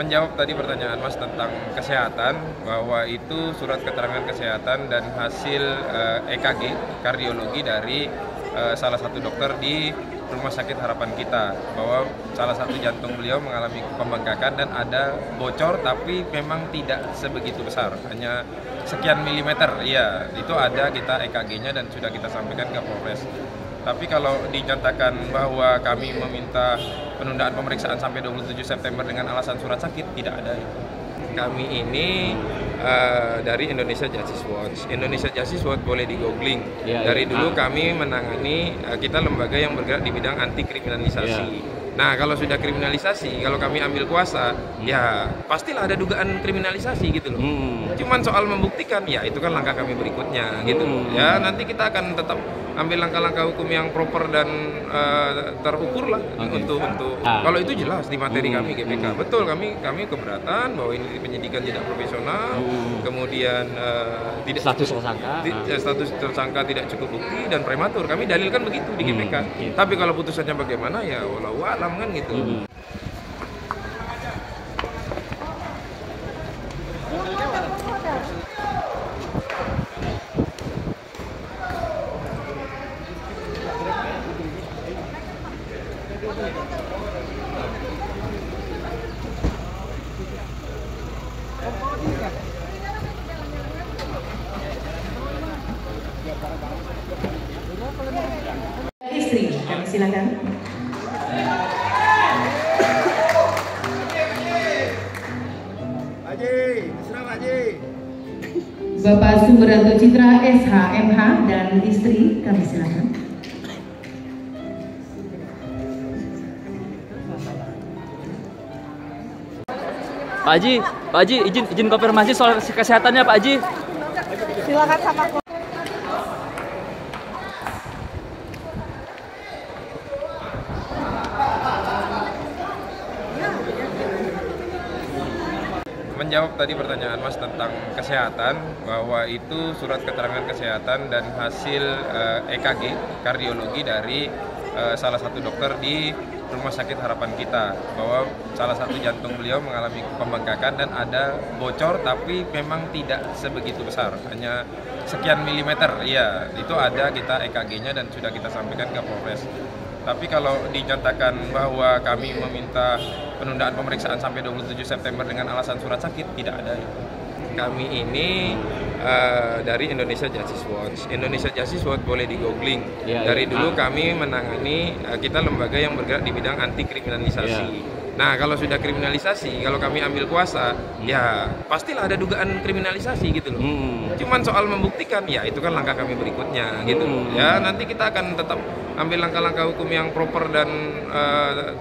Menjawab tadi pertanyaan Mas tentang kesehatan, bahwa itu surat keterangan kesehatan dan hasil EKG kardiologi dari salah satu dokter di Rumah Sakit Harapan Kita, bahwa salah satu jantung beliau mengalami pembengkakan dan ada bocor, tapi memang tidak sebegitu besar, hanya sekian milimeter. Iya, itu ada kita EKG-nya dan sudah kita sampaikan ke Polres. Tapi kalau dinyatakan bahwa kami meminta penundaan pemeriksaan sampai 27 September dengan alasan surat sakit, tidak ada itu. Kami ini dari Indonesia Justice Watch. Indonesia Justice Watch boleh di-googling. Dari dulu kami menangani, kita lembaga yang bergerak di bidang anti kriminalisasi. Nah, kalau sudah kriminalisasi, kalau kami ambil kuasa, ya pastilah ada dugaan kriminalisasi gitu loh. Cuman soal membuktikan, ya itu kan langkah kami berikutnya gitu loh. Ya nanti kita akan tetap ambil langkah-langkah hukum yang proper dan terukur lah untuk kalau itu jelas di materi kami GPK. Betul, kami keberatan bahwa ini penyidikan tidak profesional, kemudian tidak status tersangka tidak cukup bukti dan prematur. Kami dalilkan begitu di GPK. Tapi kalau putusannya bagaimana, ya wallahu a'lam kan gitu. Istri, kami silakan. Bapak Sumeranto Citra SH MH dan istri, kami silakan. Pak Haji, izin konfirmasi soal kesehatannya Pak Haji. Silakan sama Menjawab tadi pertanyaan Mas tentang kesehatan, bahwa itu surat keterangan kesehatan dan hasil EKG kardiologi dari salah satu dokter di Rumah Sakit Harapan Kita, bahwa salah satu jantung beliau mengalami pembengkakan dan ada bocor, tapi memang tidak sebegitu besar, hanya sekian milimeter. Iya, itu ada kita EKG-nya dan sudah kita sampaikan ke Polres. Tapi kalau dinyatakan bahwa kami meminta penundaan pemeriksaan sampai 27 September dengan alasan surat sakit, tidak ada itu. Kami ini dari Indonesia Justice Watch. Indonesia Justice Watch boleh di-googling. Dari dulu kami menangani, kita lembaga yang bergerak di bidang anti kriminalisasi. Nah, kalau sudah kriminalisasi, kalau kami ambil kuasa, ya pastilah ada dugaan kriminalisasi gitu loh. Cuman soal membuktikan, ya itu kan langkah kami berikutnya gitu loh. Ya nanti kita akan tetap ambil langkah-langkah hukum yang proper dan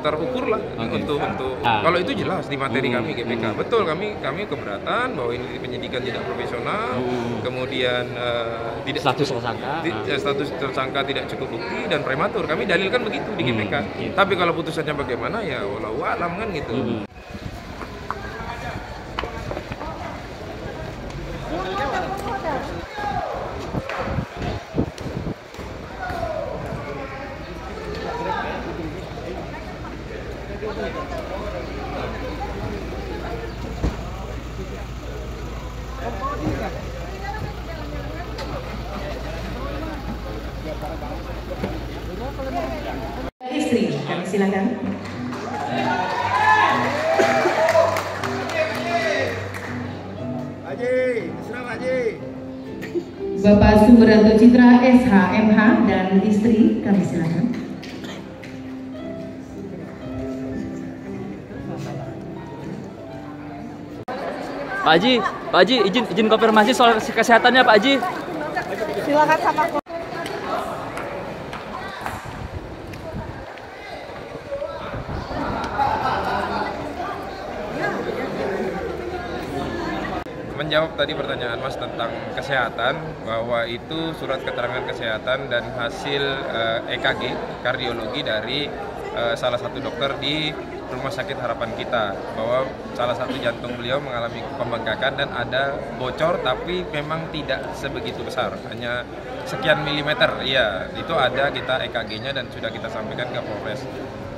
terukur lah untuk kalau itu jelas di materi kami GPK. Betul, kami keberatan bahwa ini penyidikan tidak profesional, kemudian tidak status tersangka tidak cukup bukti dan prematur. Kami dalilkan begitu di GPK. Tapi kalau putusannya bagaimana, ya wallahu a'lam kan gitu. Istri, kami silakan. Bapak Sumeranto Citra SH MH dan istri, kami silakan. Pak Haji, izin konfirmasi soal kesehatannya Pak Haji. Silakan sama Menjawab tadi pertanyaan Mas tentang kesehatan, bahwa itu surat keterangan kesehatan dan hasil EKG kardiologi dari salah satu dokter di Rumah Sakit Harapan Kita, bahwa salah satu jantung beliau mengalami pembengkakan dan ada bocor, tapi memang tidak sebegitu besar, hanya sekian milimeter. Iya, itu ada kita EKG-nya dan sudah kita sampaikan ke Polres.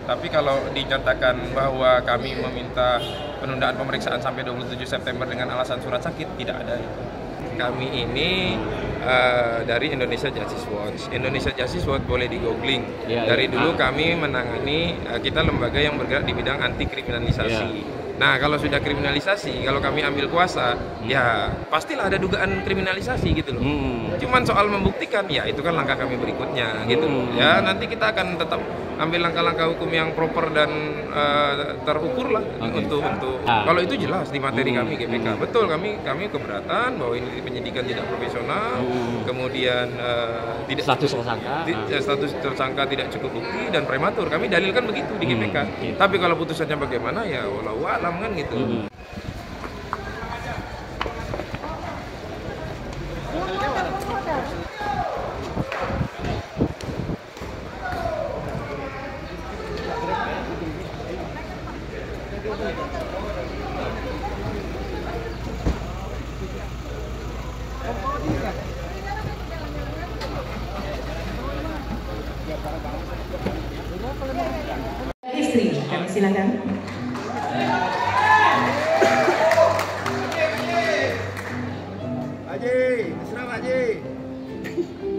Tapi kalau dinyatakan bahwa kami meminta penundaan pemeriksaan sampai 27 September dengan alasan surat sakit, tidak ada itu. Kami ini dari Indonesia Justice Watch. Indonesia Justice Watch boleh di googling. Dari dulu kami menangani, kita lembaga yang bergerak di bidang anti kriminalisasi. Nah, kalau sudah kriminalisasi, kalau kami ambil kuasa, ya pastilah ada dugaan kriminalisasi gitu loh. Cuman soal membuktikan, ya itu kan langkah kami berikutnya gitu loh. Ya nanti kita akan tetap ambil langkah-langkah hukum yang proper dan terukur lah untuk kalau itu jelas di materi kami GPK. Betul, kami keberatan bahwa ini penyidikan tidak profesional, kemudian tidak Status tersangka. status tersangka tidak cukup bukti dan prematur. Kami dalilkan begitu di GPK. Tapi kalau putusannya bagaimana ya wallahu a'lam kan gitu. Istri, kami silakan.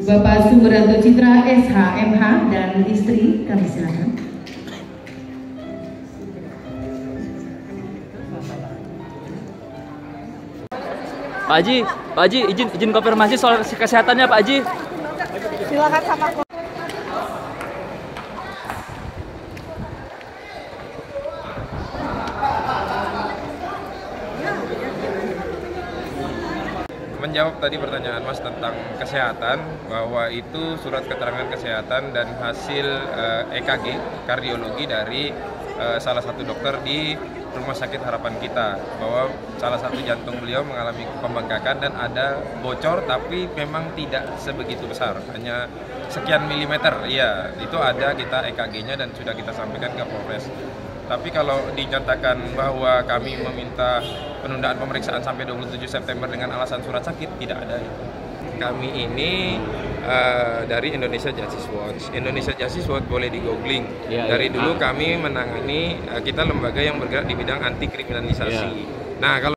Bapak Sumeranto Citra SH MH dan istri, kami silakan. Pak Haji, izin konfirmasi soal kesehatannya Pak Haji. Silakan sama Menjawab tadi pertanyaan Mas tentang kesehatan, bahwa itu surat keterangan kesehatan dan hasil EKG kardiologi dari salah satu dokter di Rumah Sakit Harapan Kita, bahwa salah satu jantung beliau mengalami pembengkakan dan ada bocor, tapi memang tidak sebegitu besar, hanya sekian milimeter. Iya, itu ada kita EKG-nya dan sudah kita sampaikan ke Polres. Tapi kalau dinyatakan bahwa kami meminta penundaan pemeriksaan sampai 27 September dengan alasan surat sakit, tidak ada itu. Kami ini dari Indonesia Justice Watch. Indonesia Justice Watch boleh di googling. Dari dulu kami menangani, kita lembaga yang bergerak di bidang anti kriminalisasi. Nah, kalau